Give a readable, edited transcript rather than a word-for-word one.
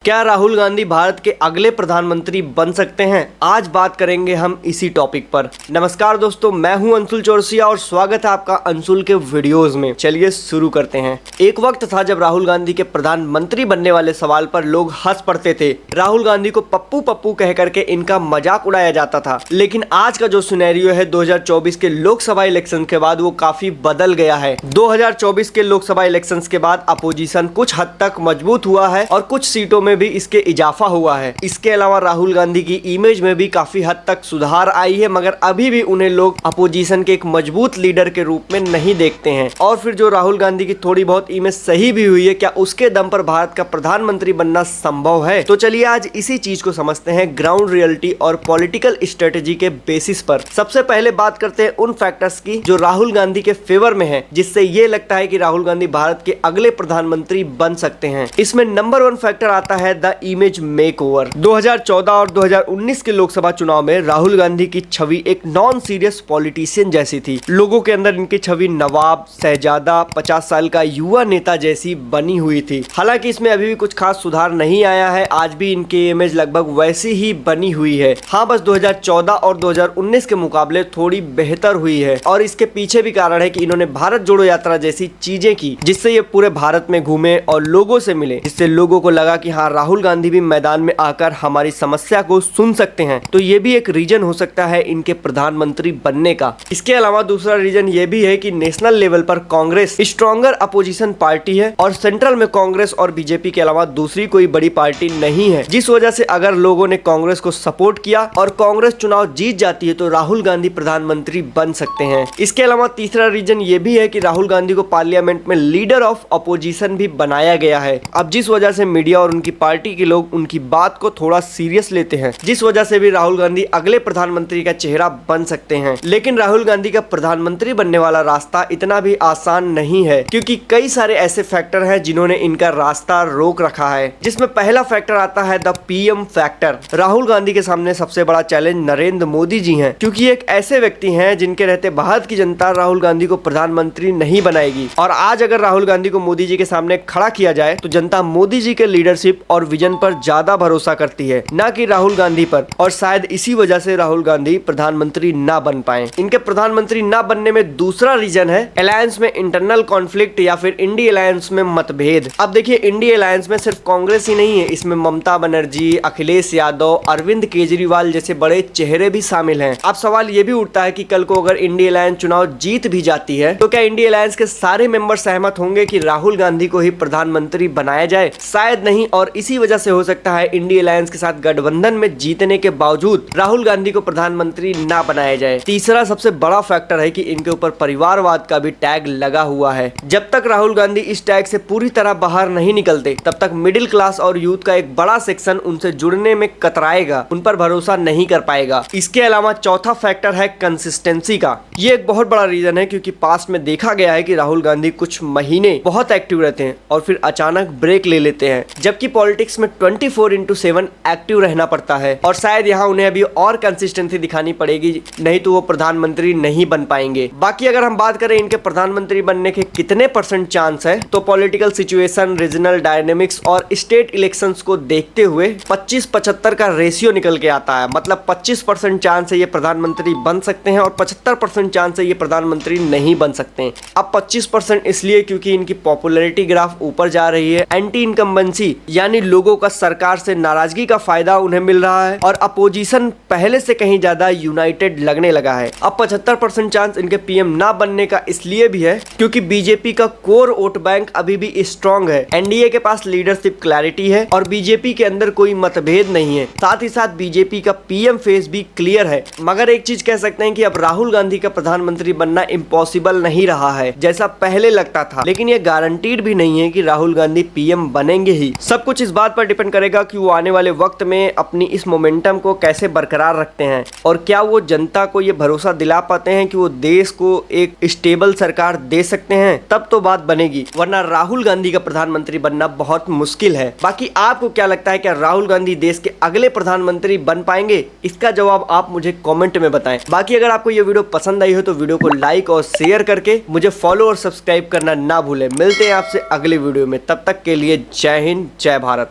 क्या राहुल गांधी भारत के अगले प्रधानमंत्री बन सकते हैं? आज बात करेंगे हम इसी टॉपिक पर। नमस्कार दोस्तों, मैं हूं अंशुल चौरसिया और स्वागत है आपका अंशुल के वीडियोस में। चलिए शुरू करते हैं। एक वक्त था जब राहुल गांधी के प्रधानमंत्री बनने वाले सवाल पर लोग हंस पड़ते थे। राहुल गांधी को पप्पू पप्पू कह करके इनका मजाक उड़ाया जाता था। लेकिन आज का जो सिनेरियो है 2024 के लोकसभा इलेक्शन के बाद वो काफी बदल गया है। 2024 के लोकसभा इलेक्शन के बाद अपोजिशन कुछ हद तक मजबूत हुआ है और कुछ सीटों में भी इसके इजाफा हुआ है। इसके अलावा राहुल गांधी की इमेज में भी काफी हद तक सुधार आई है, मगर अभी भी उन्हें लोग अपोजिशन के एक मजबूत लीडर के रूप में नहीं देखते हैं। और फिर जो राहुल गांधी की थोड़ी बहुत इमेज सही भी हुई है, क्या उसके दम पर भारत का प्रधानमंत्री बनना संभव है? तो चलिए आज इसी चीज को समझते हैं ग्राउंड रियलिटी और पॉलिटिकल स्ट्रेटेजी के बेसिस पर। सबसे पहले बात करते हैं उन फैक्टर्स की जो राहुल गांधी के फेवर में है, जिससे ये लगता है कि राहुल गांधी भारत के अगले प्रधानमंत्री बन सकते हैं। इसमें नंबर 1 फैक्टर आता है द इमेज मेकओवर। 2014 और 2019 के लोकसभा चुनाव में राहुल गांधी की छवि एक नॉन सीरियस पॉलिटिशियन जैसी थी। लोगों के अंदर इनकी छवि नवाब, शहजादा, 50 साल का युवा नेता जैसी बनी हुई थी। हालांकि इसमें अभी भी कुछ खास सुधार नहीं आया है, आज भी इनकी इमेज लगभग वैसी ही बनी हुई है। हाँ, बस 2014 और 2019 के मुकाबले थोड़ी बेहतर हुई है और इसके पीछे भी कारण है कि इन्होंने भारत जोड़ो यात्रा जैसी चीजें की, जिससे ये पूरे भारत में घूमे और लोगों से मिले, जिससे लोगों को लगा कि हाँ, राहुल गांधी भी मैदान में आकर हमारी समस्या को सुन सकते हैं। तो ये भी एक रीजन हो सकता है इनके प्रधानमंत्री बनने का। इसके अलावा दूसरा रीजन ये भी है कि नेशनल लेवल पर कांग्रेस स्ट्रॉन्गर अपोजिशन पार्टी है और सेंट्रल में कांग्रेस और बीजेपी के अलावा दूसरी कोई बड़ी पार्टी नहीं है, जिस वजह से अगर लोगों ने कांग्रेस को सपोर्ट किया और कांग्रेस चुनाव जीत जाती है तो राहुल गांधी प्रधानमंत्री बन सकते हैं। इसके अलावा तीसरा रीजन ये भी है कि राहुल गांधी को पार्लियामेंट में लीडर ऑफ अपोजिशन भी बनाया गया है। अब जिस वजह से मीडिया और उनकी पार्टी के लोग उनकी बात को थोड़ा सीरियस लेते हैं, जिस वजह से भी राहुल गांधी अगले प्रधानमंत्री का चेहरा बन सकते हैं। लेकिन राहुल गांधी का प्रधानमंत्री बनने वाला रास्ता इतना भी आसान नहीं है, क्योंकि कई सारे ऐसे फैक्टर हैं जिन्होंने इनका रास्ता रोक रखा है। जिसमें पहला फैक्टर आता है the PM factor. Rahul Gandhi के सामने सबसे बड़ा चैलेंज नरेंद्र मोदी जी हैं, क्योंकि एक ऐसे व्यक्ति हैं जिनके रहते भारत की जनता राहुल गांधी को प्रधानमंत्री नहीं बनाएगी। और आज अगर राहुल गांधी को मोदी जी के सामने खड़ा किया जाए तो जनता मोदी जी के लीडरशिप और विजन पर ज्यादा भरोसा करती है, ना कि राहुल गांधी पर। और शायद इसी वजह से राहुल गांधी प्रधानमंत्री ना बन पाए। इनके प्रधानमंत्री ना बनने में दूसरा रीजन है अलायंस में इंटरनल कॉन्फ्लिक्ट या फिर इंडी अलायंस में मतभेद। अब देखिए, इंडी अलायंस में सिर्फ कांग्रेस ही नहीं है, इसमें ममता बनर्जी, अखिलेश यादव, अरविंद केजरीवाल जैसे बड़े चेहरे भी शामिल हैं। अब सवाल ये भी उठता है कि कल को अगर इंडी अलायंस चुनाव जीत भी जाती है तो क्या इंडी अलायंस के सारे मेंबर सहमत होंगे कि राहुल गांधी को ही प्रधानमंत्री बनाया जाए? शायद नहीं। और इसी वजह से हो सकता है इंडी अलायंस के साथ गठबंधन में जीतने के बावजूद राहुल गांधी को प्रधानमंत्री ना बनाया जाए। तीसरा सबसे बड़ा फैक्टर है कि इनके ऊपर परिवारवाद का भी टैग लगा हुआ है। जब तक राहुल गांधी इस टैग से पूरी तरह बाहर नहीं निकलते, तब तक मिडिल क्लास और यूथ का एक बड़ा सेक्शन उनसे जुड़ने में कतराएगा, उन पर भरोसा नहीं कर पाएगा। इसके अलावा चौथा फैक्टर है कंसिस्टेंसी का। ये एक बहुत बड़ा रीजन है, क्योंकि पास्ट में देखा गया है कि राहुल गांधी कुछ महीने बहुत एक्टिव रहते हैं और फिर अचानक ब्रेक ले लेते हैं, जबकि पॉलिटिक्स में 24/7 एक्टिव रहना पड़ता है। और शायद यहाँ उन्हें अभी और कंसिस्टेंसी दिखानी पड़ेगी, नहीं तो वो प्रधानमंत्री नहीं बन पाएंगे। बाकी अगर हम बात करें इनके प्रधानमंत्री बनने के कितने % चांस है, तो पॉलिटिकल सिचुएशन, रीजनल डायनेमिक्स और स्टेट इलेक्शंस को देखते हुए 25-75 का रेशियो निकल के आता है। मतलब 25% चांस है ये प्रधानमंत्री बन सकते हैं और 75% चांस है ये प्रधानमंत्री नहीं बन सकते हैं। अब 25% इसलिए क्योंकि इनकी पॉपुलैरिटी ग्राफ ऊपर जा रही है। एंटी इनकम्बेंसी यानी लोगों का सरकार से नाराजगी का फायदा उन्हें मिल रहा है और अपोजिशन पहले से कहीं ज्यादा यूनाइटेड लगने लगा है। अब 75% चांस इनके पीएम ना बनने का इसलिए भी है क्योंकि बीजेपी का कोर वोट बैंक अभी भी स्ट्रांग है। एनडीए के पास लीडरशिप क्लैरिटी है और बीजेपी के अंदर कोई मतभेद नहीं है। साथ ही साथ बीजेपी का पीएम फेस भी क्लियर है। मगर एक चीज कह सकते हैं कि अब राहुल गांधी का प्रधानमंत्री बनना इम्पॉसिबल नहीं रहा है जैसा पहले लगता था, लेकिन ये गारंटीड भी नहीं है कि राहुल गांधी पीएम बनेंगे ही। सब कुछ इस बात पर डिपेंड करेगा कि वो आने वाले वक्त में अपनी इस मोमेंटम को कैसे बरकरार रखते हैं और क्या वो जनता को ये भरोसा दिला पाते हैं कि वो देश को एक स्टेबल सरकार दे सकते हैं। तब तो बात बनेगी, वरना राहुल गांधी का प्रधानमंत्री बनना बहुत मुश्किल है। बाकी आपको क्या लगता है, क्या राहुल गांधी देश के अगले प्रधानमंत्री बन पाएंगे? इसका जवाब आप मुझे कमेंट में बताएं। बाकी अगर आपको ये वीडियो पसंद आई हो तो वीडियो को लाइक और शेयर करके मुझे फॉलो और सब्सक्राइब करना ना भूलें। मिलते हैं आपसे अगले वीडियो में, तब तक के लिए जय हिंद, जय भारत।